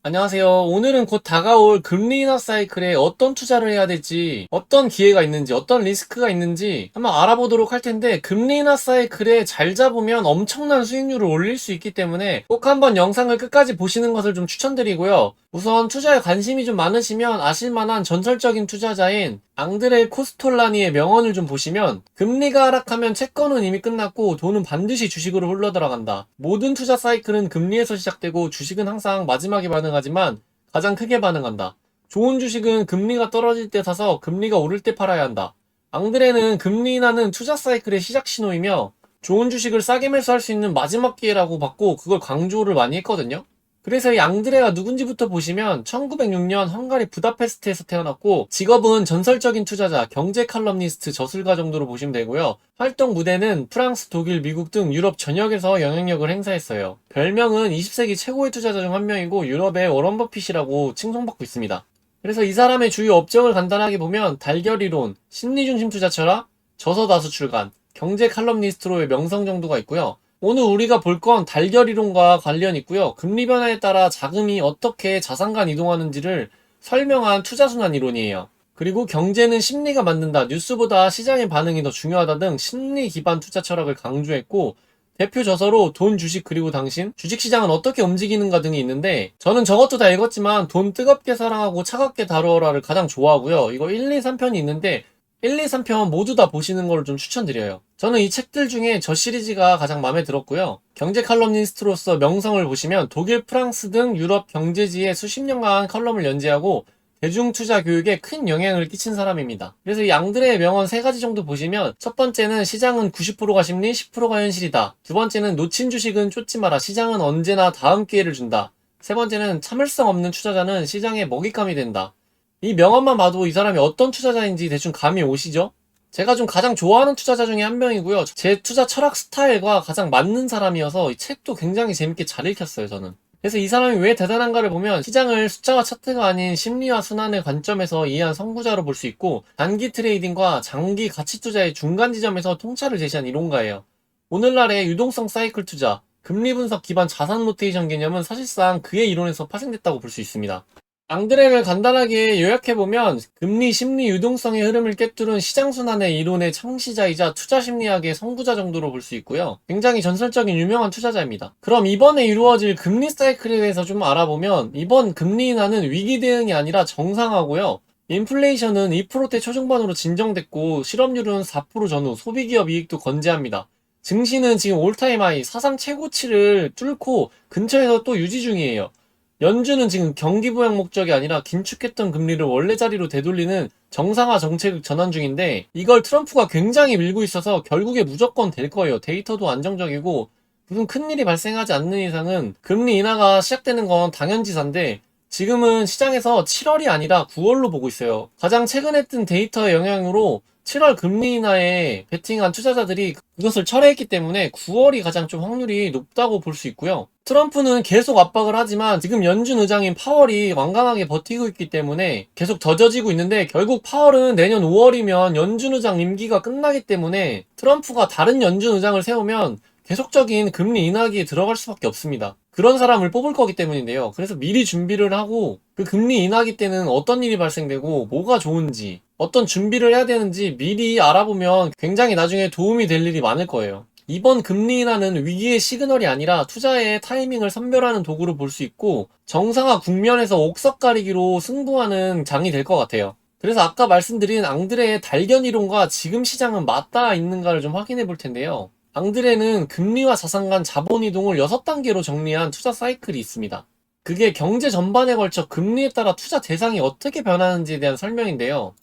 안녕하세요. 오늘은 곧 다가올 금리 인하 사이클에 어떤 투자를 해야 될지, 어떤 기회가 있는지, 어떤 리스크가 있는지 한번 알아보도록 할 텐데, 금리 인하 사이클에 잘 잡으면 엄청난 수익률을 올릴 수 있기 때문에 꼭 한번 영상을 끝까지 보시는 것을 좀 추천드리고요. 우선 투자에 관심이 좀 많으시면 아실만한 전설적인 투자자인 앙드레 코스톨라니의 명언을 좀 보시면, 금리가 하락하면 채권은 이미 끝났고 돈은 반드시 주식으로 흘러들어간다. 모든 투자 사이클은 금리에서 시작되고 주식은 항상 마지막에 반응하지만 가장 크게 반응한다. 좋은 주식은 금리가 떨어질 때 사서 금리가 오를 때 팔아야 한다. 앙드레는 금리 인하는 투자 사이클의 시작 신호이며 좋은 주식을 싸게 매수할 수 있는 마지막 기회라고 봤고, 그걸 강조를 많이 했거든요. 그래서 이 앙드레가 누군지부터 보시면 1906년 헝가리 부다페스트에서 태어났고, 직업은 전설적인 투자자, 경제 칼럼니스트, 저술가 정도로 보시면 되고요. 활동 무대는 프랑스, 독일, 미국 등 유럽 전역에서 영향력을 행사했어요. 별명은 20세기 최고의 투자자 중 한 명이고 유럽의 워런 버핏이라고 칭송받고 있습니다. 그래서 이 사람의 주요 업적을 간단하게 보면 달걀이론, 심리중심 투자 철학, 저서다수 출간, 경제 칼럼니스트로의 명성 정도가 있고요. 오늘 우리가 볼 건 달걀 이론과 관련 있고요. 금리 변화에 따라 자금이 어떻게 자산 간 이동하는지를 설명한 투자순환 이론이에요. 그리고 경제는 심리가 만든다, 뉴스보다 시장의 반응이 더 중요하다 등 심리 기반 투자 철학을 강조했고, 대표 저서로 돈, 주식, 그리고 당신, 주식시장은 어떻게 움직이는가 등이 있는데, 저는 저것도 다 읽었지만 돈 뜨겁게 사랑하고 차갑게 다루어라를 가장 좋아하고요. 이거 1, 2, 3편이 있는데 1, 2, 3편 모두 다 보시는 걸 좀 추천드려요. 저는 이 책들 중에 저 시리즈가 가장 마음에 들었고요. 경제 칼럼니스트로서 명성을 보시면 독일, 프랑스 등 유럽 경제지에 수십 년간 칼럼을 연재하고 대중투자 교육에 큰 영향을 끼친 사람입니다. 그래서 이 앙드레의 명언 세 가지 정도 보시면, 첫 번째는 시장은 90%가 심리, 10%가 현실이다. 두 번째는 놓친 주식은 쫓지 마라. 시장은 언제나 다음 기회를 준다. 세 번째는 참을성 없는 투자자는 시장의 먹잇감이 된다. 이 명언만 봐도 이 사람이 어떤 투자자인지 대충 감이 오시죠? 제가 좀 가장 좋아하는 투자자 중에 한 명이고요. 제 투자 철학 스타일과 가장 맞는 사람이어서 이 책도 굉장히 재밌게 잘 읽혔어요, 저는. 그래서 이 사람이 왜 대단한가를 보면, 시장을 숫자와 차트가 아닌 심리와 순환의 관점에서 이해한 선구자로 볼 수 있고, 단기 트레이딩과 장기 가치 투자의 중간 지점에서 통찰을 제시한 이론가예요. 오늘날의 유동성 사이클 투자, 금리 분석 기반 자산 로테이션 개념은 사실상 그의 이론에서 파생됐다고 볼 수 있습니다. 앙드레를 간단하게 요약해보면, 금리, 심리, 유동성의 흐름을 꿰뚫은 시장순환의 이론의 창시자이자 투자심리학의 선구자 정도로 볼 수 있고요. 굉장히 전설적인 유명한 투자자입니다. 그럼 이번에 이루어질 금리 사이클에 대해서 좀 알아보면, 이번 금리 인하는 위기 대응이 아니라 정상화고요. 인플레이션은 2%대 초중반으로 진정됐고, 실업률은 4% 전후, 소비기업 이익도 건재합니다. 증시는 지금 올타임 하이, 사상 최고치를 뚫고 근처에서 또 유지 중이에요. 연준은 지금 경기 부양 목적이 아니라 긴축했던 금리를 원래 자리로 되돌리는 정상화 정책을 전환 중인데, 이걸 트럼프가 굉장히 밀고 있어서 결국에 무조건 될 거예요. 데이터도 안정적이고 무슨 큰일이 발생하지 않는 이상은 금리 인하가 시작되는 건 당연지사인데, 지금은 시장에서 7월이 아니라 9월로 보고 있어요. 가장 최근에 뜬 데이터의 영향으로 7월 금리 인하에 베팅한 투자자들이 그것을 철회했기 때문에 9월이 가장 좀 확률이 높다고 볼 수 있고요. 트럼프는 계속 압박을 하지만 지금 연준 의장인 파월이 완강하게 버티고 있기 때문에 계속 젖어지고 있는데, 결국 파월은 내년 5월이면 연준 의장 임기가 끝나기 때문에 트럼프가 다른 연준 의장을 세우면 계속적인 금리 인하기에 들어갈 수밖에 없습니다. 그런 사람을 뽑을 거기 때문인데요. 그래서 미리 준비를 하고, 그 금리 인하기 때는 어떤 일이 발생되고 뭐가 좋은지, 어떤 준비를 해야 되는지 미리 알아보면 굉장히 나중에 도움이 될 일이 많을 거예요. 이번 금리 인하는 위기의 시그널이 아니라 투자의 타이밍을 선별하는 도구로 볼 수 있고, 정상화 국면에서 옥석 가리기로 승부하는 장이 될 것 같아요. 그래서 아까 말씀드린 앙드레의 달견 이론과 지금 시장은 맞닿아 있는가를 좀 확인해 볼 텐데요. 앙드레는 금리와 자산 간 자본 이동을 6단계로 정리한 투자 사이클이 있습니다. 그게 경제 전반에 걸쳐 금리에 따라 투자 대상이 어떻게 변하는지에 대한 설명인데요.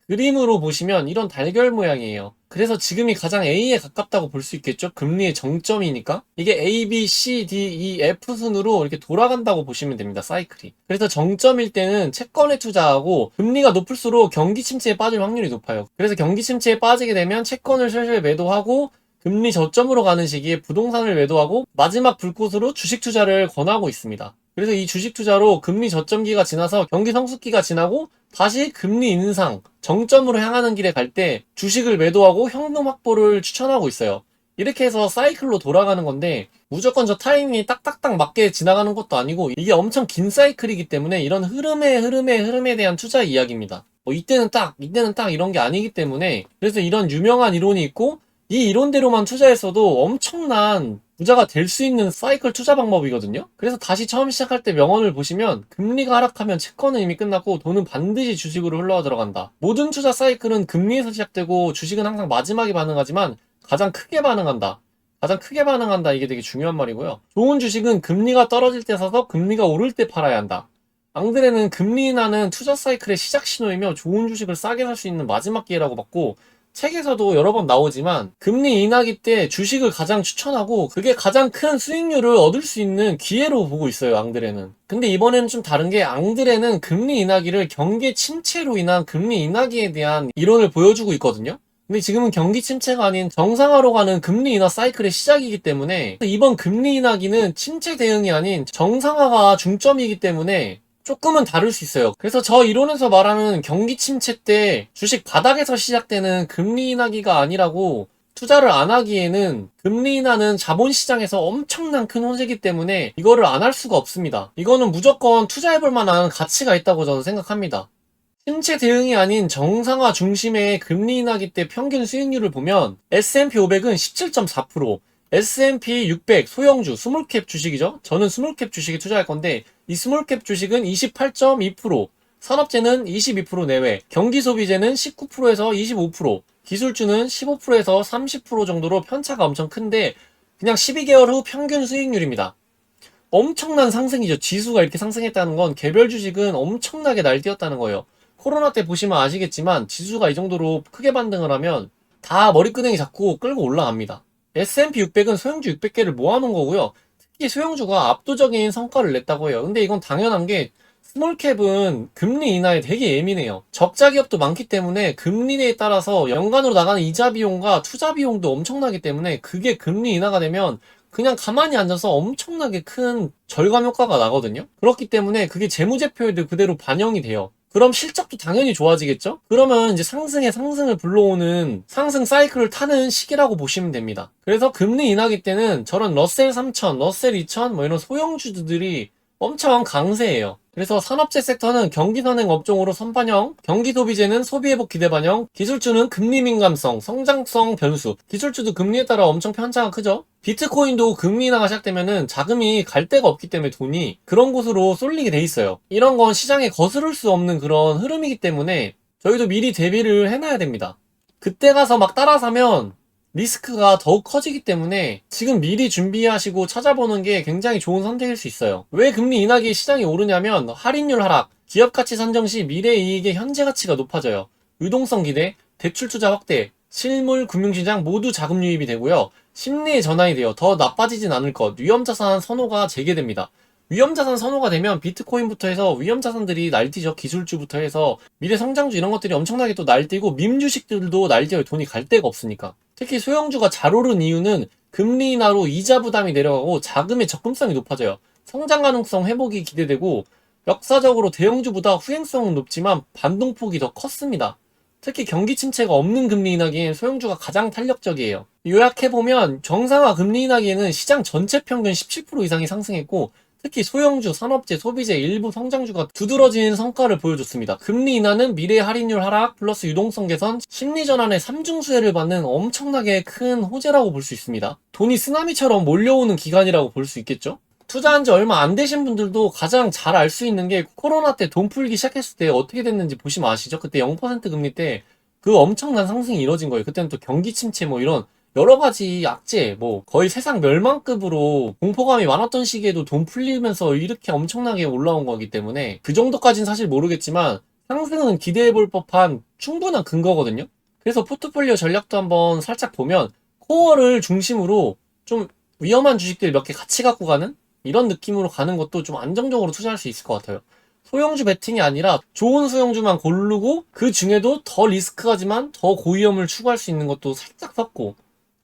그림으로 보시면 이런 달걀 모양이에요. 그래서 지금이 가장 A에 가깝다고 볼 수 있겠죠? 금리의 정점이니까. 이게 A, B, C, D, E, F 순으로 이렇게 돌아간다고 보시면 됩니다, 사이클이. 그래서 정점일 때는 채권에 투자하고, 금리가 높을수록 경기 침체에 빠질 확률이 높아요. 그래서 경기 침체에 빠지게 되면 채권을 슬슬 매도하고, 금리 저점으로 가는 시기에 부동산을 매도하고, 마지막 불꽃으로 주식 투자를 권하고 있습니다. 그래서 이 주식 투자로 금리 저점기가 지나서 경기 성숙기가 지나고 다시 금리 인상, 정점으로 향하는 길에 갈 때 주식을 매도하고 현금 확보를 추천하고 있어요. 이렇게 해서 사이클로 돌아가는 건데 무조건 저 타이밍이 딱딱딱 맞게 지나가는 것도 아니고 이게 엄청 긴 사이클이기 때문에 이런 흐름에 대한 투자 이야기입니다. 뭐 이때는 딱 이런 게 아니기 때문에 그래서 이런 유명한 이론이 있고 이 이론대로만 투자했어도 엄청난 부자가 될 수 있는 사이클 투자 방법이거든요. 그래서 다시 처음 시작할 때 명언을 보시면 금리가 하락하면 채권은 이미 끝났고 돈은 반드시 주식으로 흘러 들어간다. 모든 투자 사이클은 금리에서 시작되고 주식은 항상 마지막에 반응하지만 가장 크게 반응한다. 가장 크게 반응한다. 이게 되게 중요한 말이고요. 좋은 주식은 금리가 떨어질 때 사서 금리가 오를 때 팔아야 한다. 앙드레는 금리 인하는 투자 사이클의 시작 신호이며 좋은 주식을 싸게 살 수 있는 마지막 기회라고 봤고 책에서도 여러 번 나오지만 금리 인하기 때 주식을 가장 추천하고 그게 가장 큰 수익률을 얻을 수 있는 기회로 보고 있어요, 앙드레는. 근데 이번에는 좀 다른 게 앙드레는 금리 인하기를 경기 침체로 인한 금리 인하기에 대한 이론을 보여주고 있거든요. 근데 지금은 경기 침체가 아닌 정상화로 가는 금리 인하 사이클의 시작이기 때문에 이번 금리 인하기는 침체 대응이 아닌 정상화가 중점이기 때문에 조금은 다를 수 있어요. 그래서 저 이론에서 말하는 경기 침체 때 주식 바닥에서 시작되는 금리 인하기가 아니라고 투자를 안 하기에는 금리 인하는 자본시장에서 엄청난 큰 호재이기 때문에 이거를 안 할 수가 없습니다. 이거는 무조건 투자해볼 만한 가치가 있다고 저는 생각합니다. 침체 대응이 아닌 정상화 중심의 금리 인하기 때 평균 수익률을 보면 S&P 500은 17.4%, S&P 600 소형주 스몰캡 주식이죠. 저는 스몰캡 주식에 투자할 건데 이 스몰캡 주식은 28.2%, 산업재는 22% 내외, 경기소비재는 19%에서 25%, 기술주는 15%에서 30% 정도로 편차가 엄청 큰데 그냥 12개월 후 평균 수익률입니다. 엄청난 상승이죠. 지수가 이렇게 상승했다는 건 개별 주식은 엄청나게 날뛰었다는 거예요. 코로나 때 보시면 아시겠지만 지수가 이 정도로 크게 반등을 하면 다 머리끄댕이 잡고 끌고 올라갑니다. S&P 600은 소형주 600개를 모아놓은 거고요. 특히 소형주가 압도적인 성과를 냈다고 해요. 근데 이건 당연한 게 스몰캡은 금리 인하에 되게 예민해요. 적자 기업도 많기 때문에 금리에 따라서 연간으로 나가는 이자 비용과 투자 비용도 엄청나기 때문에 그게 금리 인하가 되면 그냥 가만히 앉아서 엄청나게 큰 절감 효과가 나거든요. 그렇기 때문에 그게 재무제표에도 그대로 반영이 돼요. 그럼 실적도 당연히 좋아지겠죠? 그러면 이제 상승에 상승을 불러오는 상승 사이클을 타는 시기라고 보시면 됩니다. 그래서 금리 인하기 때는 저런 러셀 3000, 러셀 2000 뭐 이런 소형주들이 엄청 강세예요. 그래서 산업재 섹터는 경기선행 업종으로 선반영, 경기소비재는 소비회복 기대 반영, 기술주는 금리 민감성, 성장성 변수, 기술주도 금리에 따라 엄청 편차가 크죠? 비트코인도 금리 인하가 시작되면은 자금이 갈 데가 없기 때문에 돈이 그런 곳으로 쏠리게 돼 있어요. 이런 건 시장에 거스를 수 없는 그런 흐름이기 때문에 저희도 미리 대비를 해놔야 됩니다. 그때 가서 막 따라 사면 리스크가 더욱 커지기 때문에 지금 미리 준비하시고 찾아보는 게 굉장히 좋은 선택일 수 있어요. 왜 금리 인하기에 시장이 오르냐면 할인율 하락, 기업가치 산정 시 미래 이익의 현재 가치가 높아져요. 유동성 기대, 대출 투자 확대, 실물 금융시장 모두 자금 유입이 되고요. 심리의 전환이 돼요. 더 나빠지진 않을 것, 위험자산 선호가 재개됩니다. 위험자산 선호가 되면 비트코인부터 해서 위험자산들이 날뛰죠. 기술주부터 해서 미래 성장주 이런 것들이 엄청나게 또 날뛰고 밈주식들도 날뛰어요. 돈이 갈 데가 없으니까. 특히 소형주가 잘 오른 이유는 금리 인하로 이자 부담이 내려가고 자금의 접근성이 높아져요. 성장 가능성 회복이 기대되고 역사적으로 대형주보다 후행성은 높지만 반동폭이 더 컸습니다. 특히 경기 침체가 없는 금리 인하기엔 소형주가 가장 탄력적이에요. 요약해보면 정상화 금리 인하기에는 시장 전체 평균 17% 이상이 상승했고 특히 소형주, 산업재, 소비재, 일부 성장주가 두드러진 성과를 보여줬습니다. 금리 인하는 미래 할인율 하락 플러스 유동성 개선, 심리 전환의 3중 수혜를 받는 엄청나게 큰 호재라고 볼 수 있습니다. 돈이 쓰나미처럼 몰려오는 기간이라고 볼 수 있겠죠? 투자한 지 얼마 안 되신 분들도 가장 잘 알 수 있는 게 코로나 때 돈 풀기 시작했을 때 어떻게 됐는지 보시면 아시죠? 그때 0% 금리 때 그 엄청난 상승이 이뤄진 거예요. 그때는 또 경기 침체 뭐 이런 여러 가지 악재, 뭐 거의 세상 멸망급으로 공포감이 많았던 시기에도 돈 풀리면서 이렇게 엄청나게 올라온 거기 때문에 그 정도까지는 사실 모르겠지만 상승은 기대해볼 법한 충분한 근거거든요. 그래서 포트폴리오 전략도 한번 살짝 보면 코어를 중심으로 좀 위험한 주식들 몇 개 같이 갖고 가는 이런 느낌으로 가는 것도 좀 안정적으로 투자할 수 있을 것 같아요. 소형주 베팅이 아니라 좋은 소형주만 고르고 그 중에도 더 리스크하지만 더 고위험을 추구할 수 있는 것도 살짝 섞고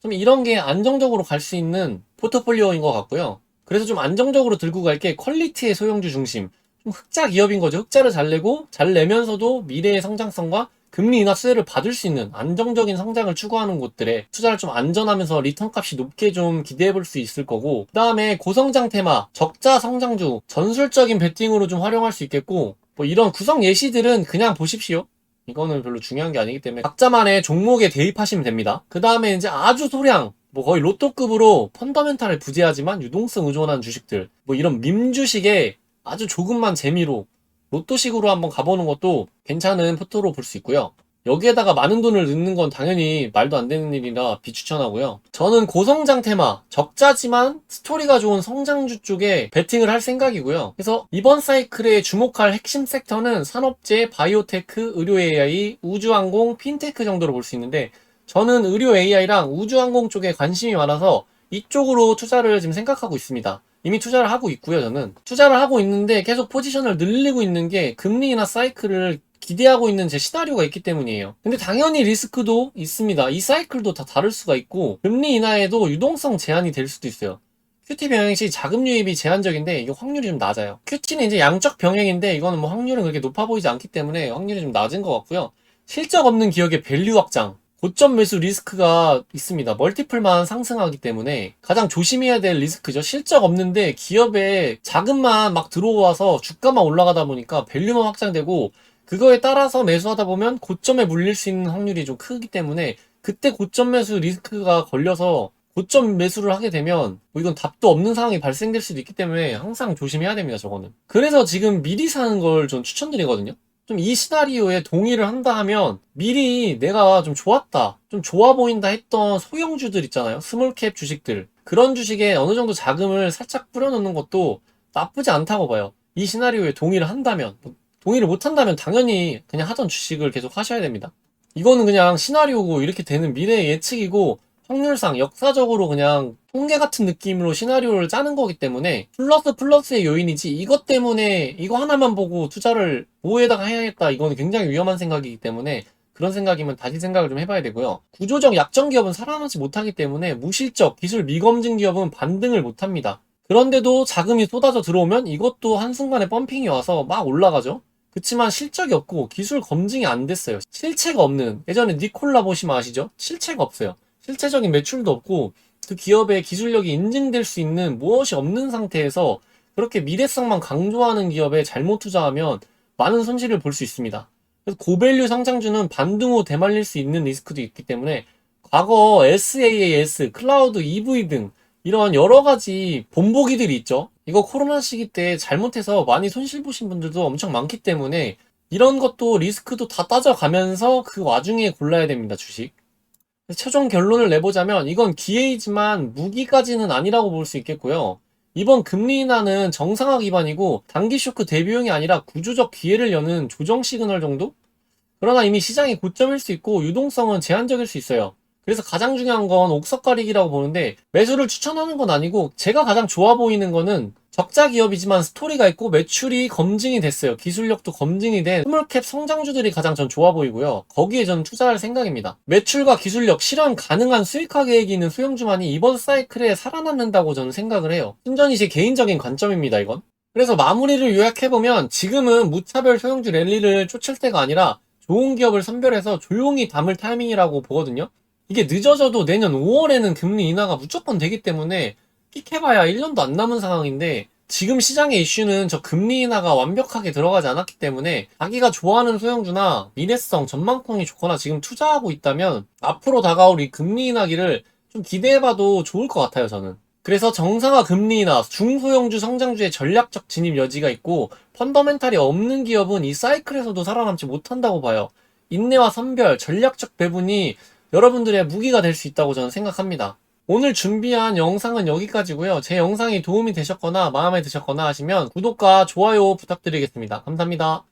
좀 이런 게 안정적으로 갈 수 있는 포트폴리오인 것 같고요. 그래서 좀 안정적으로 들고 갈 게 퀄리티의 소형주 중심. 좀 흑자 기업인 거죠. 흑자를 잘 내고 잘 내면서도 미래의 성장성과 금리 인하 수혜를 받을 수 있는 안정적인 성장을 추구하는 곳들에 투자를 좀 안전하면서 리턴 값이 높게 좀 기대해 볼 수 있을 거고, 그 다음에 고성장 테마, 적자 성장주, 전술적인 베팅으로 좀 활용할 수 있겠고, 뭐 이런 구성 예시들은 그냥 보십시오. 이거는 별로 중요한 게 아니기 때문에 각자만의 종목에 대입하시면 됩니다. 그 다음에 이제 아주 소량, 뭐 거의 로또급으로 펀더멘탈을 부재하지만 유동성 의존한 주식들, 뭐 이런 밈 주식에 아주 조금만 재미로 로또식으로 한번 가보는 것도 괜찮은 포토로 볼 수 있고요. 여기에다가 많은 돈을 넣는 건 당연히 말도 안 되는 일이라 비추천하고요. 저는 고성장 테마, 적자지만 스토리가 좋은 성장주 쪽에 베팅을 할 생각이고요. 그래서 이번 사이클에 주목할 핵심 섹터는 산업재, 바이오테크, 의료 AI, 우주항공, 핀테크 정도로 볼 수 있는데, 저는 의료 AI랑 우주항공 쪽에 관심이 많아서 이쪽으로 투자를 지금 생각하고 있습니다. 이미 투자를 하고 있고요. 저는 투자를 하고 있는데 계속 포지션을 늘리고 있는 게 금리 인하 사이클을 기대하고 있는 제 시나리오가 있기 때문이에요. 근데 당연히 리스크도 있습니다. 이 사이클도 다 다를 수가 있고, 금리 인하에도 유동성 제한이 될 수도 있어요. QT 병행 시 자금 유입이 제한적인데 이게 확률이 좀 낮아요. QT는 이제 양적 병행인데 이거는 뭐 확률은 그렇게 높아 보이지 않기 때문에 확률이 좀 낮은 것 같고요. 실적 없는 기업의 밸류 확장, 고점 매수 리스크가 있습니다. 멀티플만 상승하기 때문에 가장 조심해야 될 리스크죠. 실적 없는데 기업에 자금만 막 들어와서 주가만 올라가다 보니까 밸류만 확장되고, 그거에 따라서 매수하다 보면 고점에 물릴 수 있는 확률이 좀 크기 때문에 그때 고점 매수 리스크가 걸려서 고점 매수를 하게 되면 뭐 이건 답도 없는 상황이 발생될 수도 있기 때문에 항상 조심해야 됩니다. 저거는. 그래서 지금 미리 사는 걸 좀 추천드리거든요. 좀 이 시나리오에 동의를 한다 하면 미리 내가 좀 좋았다, 좀 좋아 보인다 했던 소형주들 있잖아요. 스몰캡 주식들. 그런 주식에 어느 정도 자금을 살짝 뿌려놓는 것도 나쁘지 않다고 봐요. 이 시나리오에 동의를 한다면. 동의를 못 한다면 당연히 그냥 하던 주식을 계속 하셔야 됩니다. 이거는 그냥 시나리오고 이렇게 되는 미래 예측이고, 확률상 역사적으로 그냥 통계 같은 느낌으로 시나리오를 짜는 거기 때문에 플러스의 요인이지, 이것 때문에 이거 하나만 보고 투자를 뭐에다가 해야겠다, 이거는 굉장히 위험한 생각이기 때문에 그런 생각이면 다시 생각을 좀 해봐야 되고요. 구조적 약점 기업은 살아남지 못하기 때문에 무실적, 기술 미검증 기업은 반등을 못합니다. 그런데도 자금이 쏟아져 들어오면 이것도 한순간에 펌핑이 와서 막 올라가죠. 그치만 실적이 없고 기술 검증이 안 됐어요. 실체가 없는, 예전에 니콜라 보시면 아시죠? 실체가 없어요. 실체적인 매출도 없고 그 기업의 기술력이 인증될 수 있는 무엇이 없는 상태에서 그렇게 미래성만 강조하는 기업에 잘못 투자하면 많은 손실을 볼 수 있습니다. 그래서 고밸류 상장주는 반등 후 되말릴 수 있는 리스크도 있기 때문에 과거 SaaS, 클라우드, EV 등 이런 여러 가지 본보기들이 있죠. 이거 코로나 시기 때 잘못해서 많이 손실 보신 분들도 엄청 많기 때문에 이런 것도 리스크도 다 따져가면서 그 와중에 골라야 됩니다, 주식. 최종 결론을 내보자면 이건 기회이지만 무기까지는 아니라고 볼 수 있겠고요. 이번 금리 인하는 정상화 기반이고 단기 쇼크 대비용이 아니라 구조적 기회를 여는 조정 시그널 정도? 그러나 이미 시장이 고점일 수 있고 유동성은 제한적일 수 있어요. 그래서 가장 중요한 건 옥석 가리기라고 보는데, 매수를 추천하는 건 아니고 제가 가장 좋아 보이는 거는 적자 기업이지만 스토리가 있고 매출이 검증이 됐어요. 기술력도 검증이 된 스몰캡 성장주들이 가장 전 좋아 보이고요. 거기에 전 투자할 생각입니다. 매출과 기술력, 실현 가능한 수익화 계획이 있는 소형주만이 이번 사이클에 살아남는다고 저는 생각을 해요. 순전히 제 개인적인 관점입니다, 이건. 그래서 마무리를 요약해보면 지금은 무차별 소형주 랠리를 쫓을 때가 아니라 좋은 기업을 선별해서 조용히 담을 타이밍이라고 보거든요. 이게 늦어져도 내년 5월에는 금리 인하가 무조건 되기 때문에 끽해봐야 1년도 안 남은 상황인데, 지금 시장의 이슈는 저 금리 인하가 완벽하게 들어가지 않았기 때문에 자기가 좋아하는 소형주나 미래성, 전망성이 좋거나 지금 투자하고 있다면 앞으로 다가올 이 금리 인하기를 좀 기대해봐도 좋을 것 같아요, 저는. 그래서 정상화 금리 인하, 중소형주 성장주의 전략적 진입 여지가 있고 펀더멘탈이 없는 기업은 이 사이클에서도 살아남지 못한다고 봐요. 인내와 선별, 전략적 배분이 여러분들의 무기가 될 수 있다고 저는 생각합니다. 오늘 준비한 영상은 여기까지고요. 제 영상이 도움이 되셨거나 마음에 드셨거나 하시면 구독과 좋아요 부탁드리겠습니다. 감사합니다.